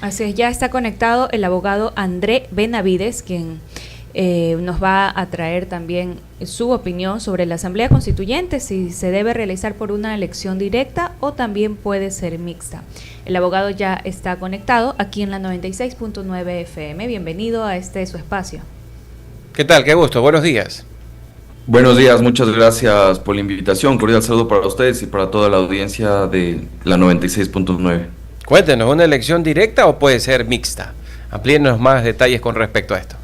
Así es, ya está conectado el abogado André Benavides, quien nos va a traer también su opinión sobre la Asamblea Constituyente, si se debe realizar por una elección directa o también puede ser mixta. El abogado ya está conectado aquí en la 96.9 FM. Bienvenido a su espacio. ¿Qué tal? Qué gusto. Buenos días. Buenos días, muchas gracias por la invitación. Cordial saludo para ustedes y para toda la audiencia de la 96.9. Cuéntenos, ¿una elección directa o puede ser mixta? Amplíenos más detalles con respecto a esto.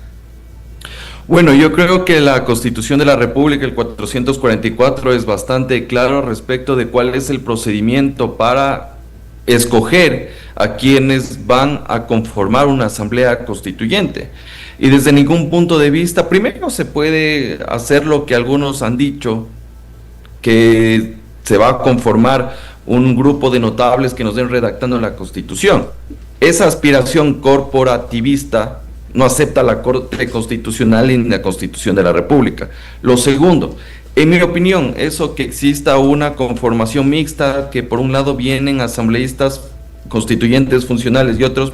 Bueno, yo creo que la Constitución de la República, el 444, es bastante claro respecto de cuál es el procedimiento para escoger a quienes van a conformar una asamblea constituyente. Y desde ningún punto de vista, primero se puede hacer lo que algunos han dicho, que se va a conformar un grupo de notables que nos den redactando la Constitución. Esa aspiración corporativista no acepta la Corte Constitucional ni la Constitución de la República. Lo segundo, en mi opinión, eso que exista una conformación mixta, que por un lado vienen asambleístas constituyentes funcionales y otros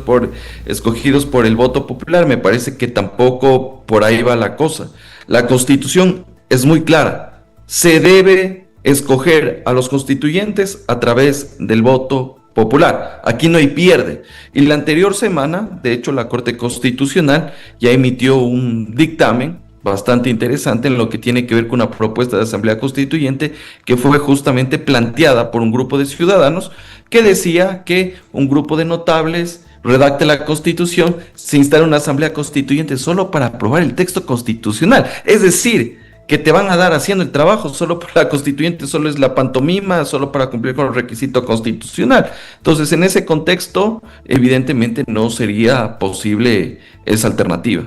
escogidos por el voto popular, me parece que tampoco por ahí va la cosa. La Constitución es muy clara, se debe escoger a los constituyentes a través del voto popular. Aquí no hay pierde. Y la anterior semana, de hecho, la Corte Constitucional ya emitió un dictamen bastante interesante en lo que tiene que ver con una propuesta de asamblea constituyente que fue justamente planteada por un grupo de ciudadanos que decía que un grupo de notables redacte la Constitución, se instala una asamblea constituyente solo para aprobar el texto constitucional. Es decir, que te van a dar haciendo el trabajo solo por la constituyente, solo es la pantomima, solo para cumplir con el requisito constitucional. Entonces, en ese contexto, evidentemente no sería posible esa alternativa.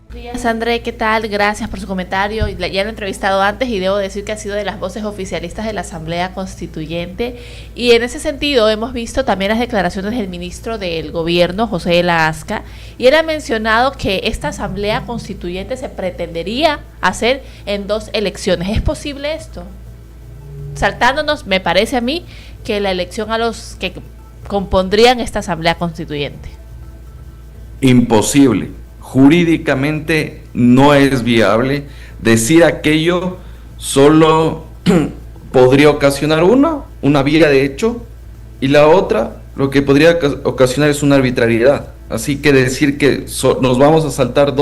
Buenos días, André, ¿qué tal? Gracias por su comentario. Ya lo he entrevistado antes y debo decir que ha sido de las voces oficialistas de la Asamblea Constituyente. Y en ese sentido hemos visto también las declaraciones del ministro del Gobierno, José de la Asca, y él ha mencionado que esta Asamblea Constituyente se pretendería hacer en 2 elecciones. ¿Es posible esto? Saltándonos, me parece a mí, que la elección a los que compondrían esta Asamblea Constituyente. Imposible. Jurídicamente no es viable. Decir aquello solo podría ocasionar una vía de hecho, y la otra, lo que podría ocasionar es una arbitrariedad. Así que decir que nos vamos a saltar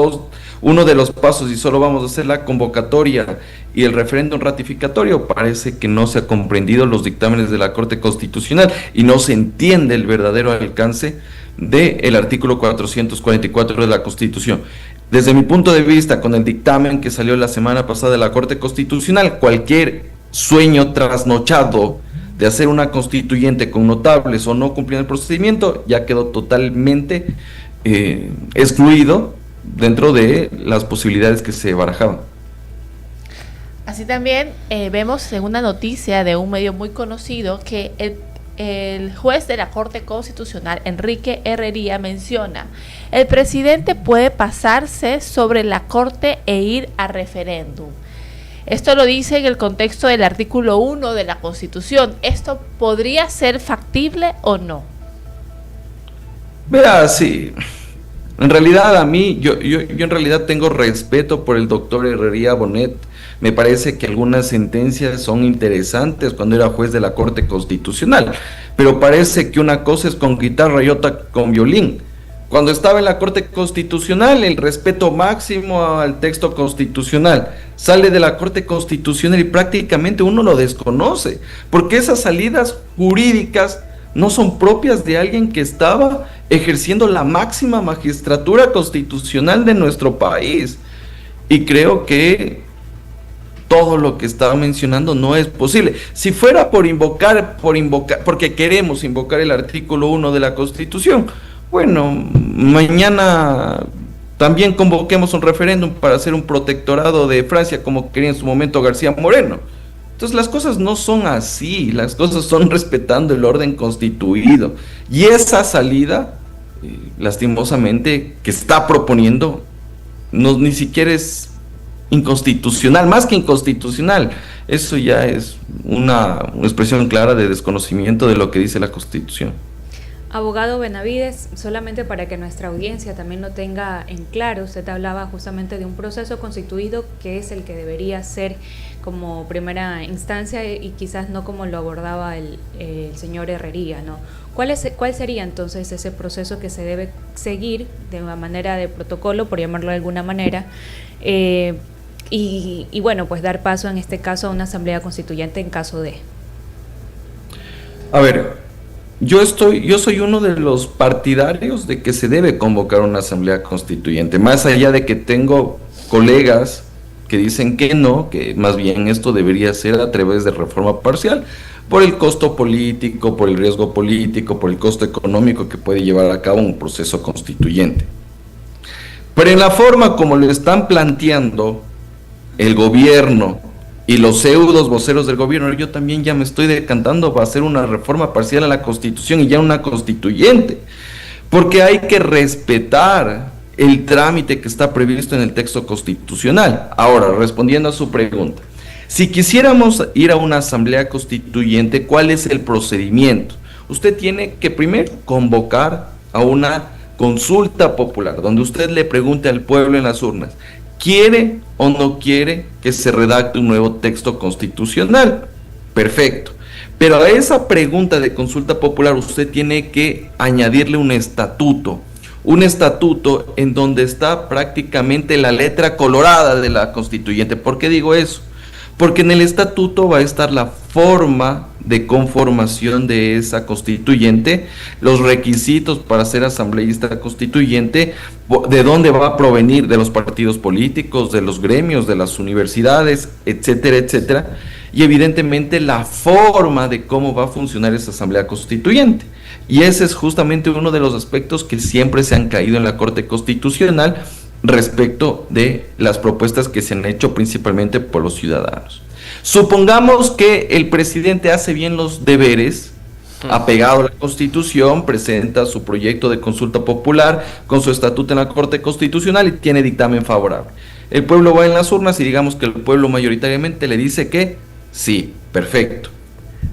uno de los pasos y solo vamos a hacer la convocatoria y el referéndum ratificatorio, parece que no se ha comprendido los dictámenes de la Corte Constitucional y no se entiende el verdadero alcance del artículo 444 de la Constitución. Desde mi punto de vista, con el dictamen que salió la semana pasada de la Corte Constitucional, cualquier sueño trasnochado de hacer una constituyente con notables o no cumplir el procedimiento ya quedó totalmente excluido dentro de las posibilidades que se barajaban. Así también vemos en una noticia de un medio muy conocido que el juez de la Corte Constitucional, Enrique Herrería, menciona: el presidente puede pasarse sobre la Corte e ir a referéndum. Esto lo dice en el contexto del artículo 1 de la Constitución. ¿Esto podría ser factible o no? Vea, sí. En realidad a mí, yo en realidad tengo respeto por el doctor Herrería Bonet. Me parece que algunas sentencias son interesantes cuando era juez de la Corte Constitucional, pero parece que una cosa es con guitarra y otra con violín. Cuando estaba en la Corte Constitucional, el respeto máximo al texto constitucional, sale de la Corte Constitucional y prácticamente uno lo desconoce, porque esas salidas jurídicas no son propias de alguien que estaba ejerciendo la máxima magistratura constitucional de nuestro país. Y creo que todo lo que estaba mencionando no es posible. Si fuera por invocar, porque queremos invocar el artículo 1 de la Constitución, bueno, mañana también convoquemos un referéndum para hacer un protectorado de Francia como quería en su momento García Moreno. Entonces las cosas no son así, las cosas son respetando el orden constituido. Y esa salida, lastimosamente, que está proponiendo, ni siquiera es inconstitucional, más que inconstitucional. Eso ya es una expresión clara de desconocimiento de lo que dice la Constitución. Abogado Benavides, solamente para que nuestra audiencia también lo tenga en claro, usted hablaba justamente de un proceso constituido que es el que debería ser como primera instancia y quizás no como lo abordaba el señor Herrería, ¿no? ¿Cuál sería entonces ese proceso que se debe seguir de una manera de protocolo, por llamarlo de alguna manera, y bueno, pues dar paso en este caso a una asamblea constituyente en caso de? A ver, yo soy uno de los partidarios de que se debe convocar una asamblea constituyente, más allá de que tengo colegas que dicen que no, que más bien esto debería ser a través de reforma parcial, por el costo político, por el riesgo político, por el costo económico que puede llevar a cabo un proceso constituyente. Pero en la forma como lo están planteando el gobierno y los pseudos voceros del gobierno, yo también ya me estoy decantando para hacer una reforma parcial a la Constitución y ya una constituyente, porque hay que respetar el trámite que está previsto en el texto constitucional. Ahora, respondiendo a su pregunta, si quisiéramos ir a una asamblea constituyente, ¿cuál es el procedimiento? Usted tiene que primero convocar a una consulta popular, donde usted le pregunte al pueblo en las urnas, ¿quiere o no quiere que se redacte un nuevo texto constitucional? Perfecto. Pero a esa pregunta de consulta popular usted tiene que añadirle un estatuto en donde está prácticamente la letra colorada de la constituyente. ¿Por qué digo eso? Porque en el estatuto va a estar la forma de conformación de esa constituyente, los requisitos para ser asambleísta constituyente, de dónde va a provenir, de los partidos políticos, de los gremios, de las universidades, etcétera, etcétera, y evidentemente la forma de cómo va a funcionar esa asamblea constituyente. Y ese es justamente uno de los aspectos que siempre se han caído en la Corte Constitucional respecto de las propuestas que se han hecho principalmente por los ciudadanos. Supongamos que el presidente hace bien los deberes, apegado a la Constitución, presenta su proyecto de consulta popular con su estatuto en la Corte Constitucional y tiene dictamen favorable. El pueblo va en las urnas y digamos que el pueblo mayoritariamente le dice que sí, perfecto.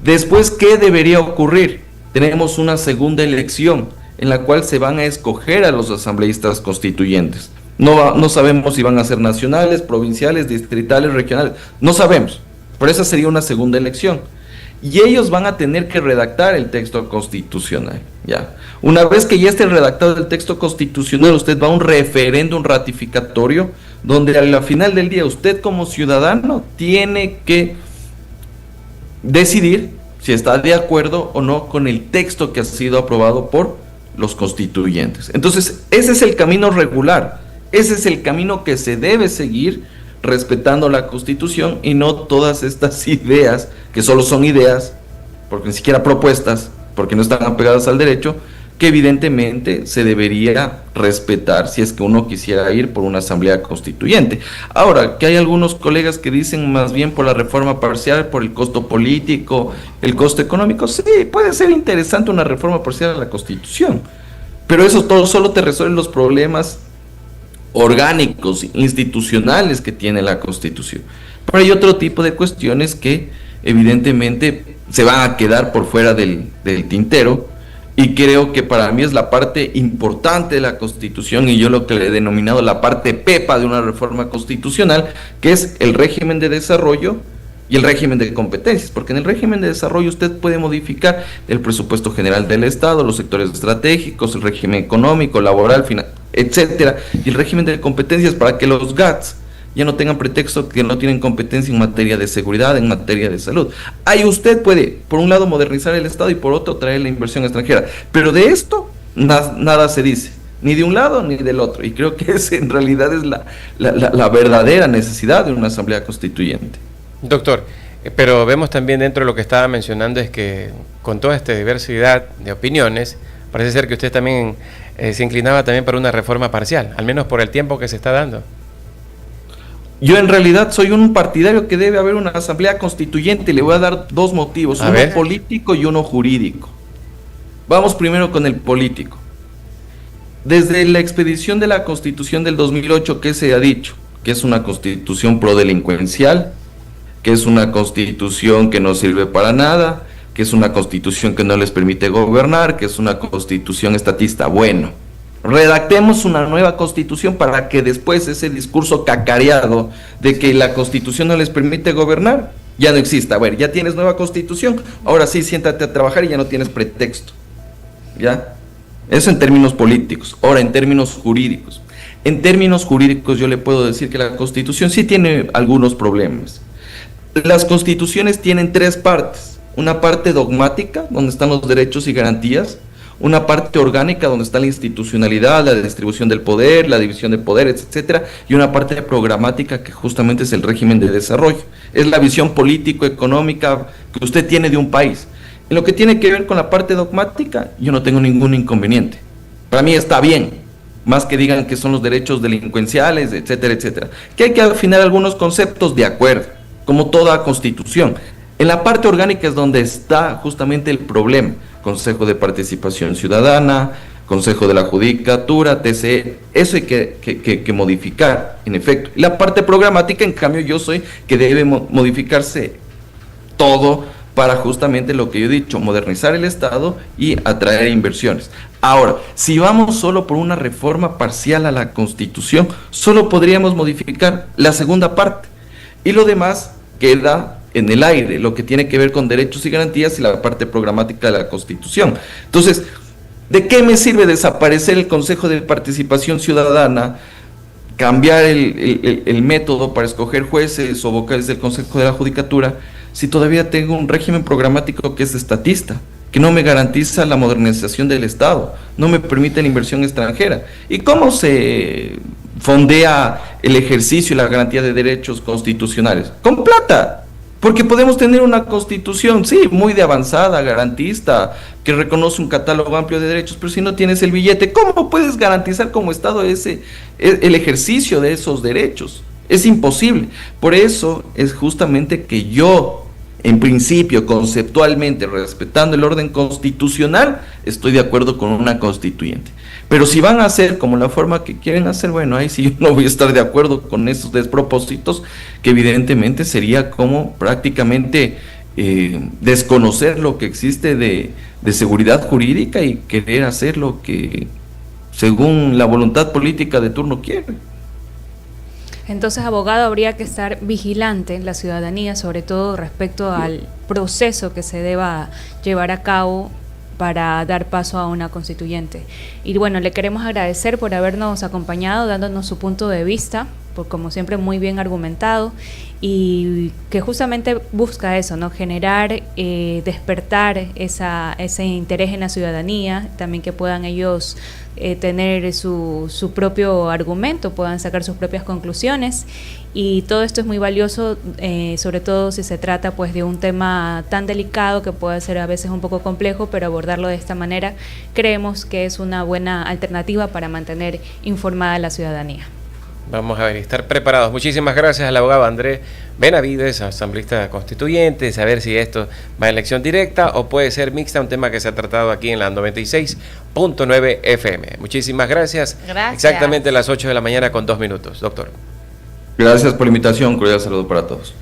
Después, ¿qué debería ocurrir? Tenemos una segunda elección en la cual se van a escoger a los asambleístas constituyentes. No sabemos si van a ser nacionales, provinciales, distritales, regionales, no sabemos, pero esa sería una segunda elección. Y ellos van a tener que redactar el texto constitucional, ¿ya? Una vez que ya esté redactado el texto constitucional, usted va a un referéndum ratificatorio, donde a la final del día usted como ciudadano tiene que decidir si está de acuerdo o no con el texto que ha sido aprobado por los constituyentes. Entonces, ese es el camino regular. Ese es el camino que se debe seguir respetando la Constitución y no todas estas ideas, que solo son ideas, porque ni siquiera propuestas, porque no están apegadas al derecho, que evidentemente se debería respetar si es que uno quisiera ir por una asamblea constituyente. Ahora, que hay algunos colegas que dicen más bien por la reforma parcial, por el costo político, el costo económico, sí, puede ser interesante una reforma parcial a la Constitución, pero eso todo solo te resuelve los problemas orgánicos, institucionales que tiene la Constitución. Pero hay otro tipo de cuestiones que evidentemente se van a quedar por fuera del tintero, y creo que para mí es la parte importante de la Constitución, y yo lo que le he denominado la parte pepa de una reforma constitucional, que es el régimen de desarrollo y el régimen de competencias, porque en el régimen de desarrollo usted puede modificar el presupuesto general del Estado, los sectores estratégicos, el régimen económico, laboral, etcétera, y el régimen de competencias para que los GATS ya no tengan pretexto que no tienen competencia en materia de seguridad, en materia de salud. Ahí usted puede, por un lado, modernizar el Estado y por otro, traer la inversión extranjera, pero de esto nada se dice, ni de un lado ni del otro, y creo que esa en realidad es la verdadera necesidad de una asamblea constituyente. Doctor, pero vemos también dentro de lo que estaba mencionando es que con toda esta diversidad de opiniones, parece ser que usted también se inclinaba también para una reforma parcial, al menos por el tiempo que se está dando. Yo en realidad soy un partidario que debe haber una asamblea constituyente, y le voy a dar dos motivos, uno político y uno jurídico. Vamos primero con el político. Desde la expedición de la Constitución del 2008, ¿qué se ha dicho? Que es una constitución prodelincuencial, que es una constitución que no sirve para nada, que es una constitución que no les permite gobernar, que es una constitución estatista. Bueno, redactemos una nueva constitución para que después ese discurso cacareado de que la constitución no les permite gobernar ya no exista. A ver, ya tienes nueva constitución, ahora sí, siéntate a trabajar y ya no tienes pretexto. ¿Ya? Eso en términos políticos. Ahora, en términos jurídicos. En términos jurídicos yo le puedo decir que la Constitución sí tiene algunos problemas. Las constituciones tienen tres partes. Una parte dogmática, donde están los derechos y garantías. Una parte orgánica, donde está la institucionalidad, la distribución del poder, la división de poderes, etcétera. Y una parte programática, que justamente es el régimen de desarrollo. Es la visión político-económica que usted tiene de un país. En lo que tiene que ver con la parte dogmática, yo no tengo ningún inconveniente. Para mí está bien, más que digan que son los derechos delincuenciales, etcétera, etcétera. Que hay que afinar algunos conceptos, de acuerdo, como toda constitución. En la parte orgánica es donde está justamente el problema. Consejo de Participación Ciudadana, Consejo de la Judicatura, TCE, eso hay que modificar, en efecto. Y la parte programática, en cambio, yo soy que debe modificarse todo para justamente lo que yo he dicho, modernizar el Estado y atraer inversiones. Ahora, si vamos solo por una reforma parcial a la Constitución, solo podríamos modificar la segunda parte, y lo demás queda en el aire, lo que tiene que ver con derechos y garantías y la parte programática de la Constitución. Entonces, ¿de qué me sirve desaparecer el Consejo de Participación Ciudadana, cambiar el método para escoger jueces o vocales del Consejo de la Judicatura, si todavía tengo un régimen programático que es estatista, que no me garantiza la modernización del Estado, no me permite la inversión extranjera? ¿Y cómo se fondea el ejercicio y la garantía de derechos constitucionales? Con plata, porque podemos tener una constitución, sí, muy de avanzada, garantista, que reconoce un catálogo amplio de derechos, pero si no tienes el billete, ¿cómo puedes garantizar como Estado el ejercicio de esos derechos? Es imposible. Por eso es justamente que yo, en principio, conceptualmente, respetando el orden constitucional, estoy de acuerdo con una constituyente. Pero si van a hacer como la forma que quieren hacer, bueno, ahí sí yo no voy a estar de acuerdo con esos despropósitos, que evidentemente sería como prácticamente desconocer lo que existe de seguridad jurídica y querer hacer lo que según la voluntad política de turno quiere. Entonces, abogado, habría que estar vigilante en la ciudadanía, sobre todo respecto al proceso que se deba llevar a cabo para dar paso a una constituyente. Y bueno, le queremos agradecer por habernos acompañado, dándonos su punto de vista, por como siempre muy bien argumentado, y que justamente busca eso, ¿no? Generar, despertar ese interés en la ciudadanía, también que puedan ellos tener su propio argumento, puedan sacar sus propias conclusiones, y todo esto es muy valioso, sobre todo si se trata pues de un tema tan delicado que puede ser a veces un poco complejo, pero abordarlo de esta manera creemos que es una buena alternativa para mantener informada a la ciudadanía. Vamos a ver, estar preparados. Muchísimas gracias al abogado André Benavides, asambleísta constituyente, saber si esto va a elección directa o puede ser mixta, un tema que se ha tratado aquí en la 96.9 FM. Muchísimas gracias. Gracias. Exactamente a las 8 de la mañana con 2 minutos, doctor. Gracias por la invitación, cordial saludo para todos.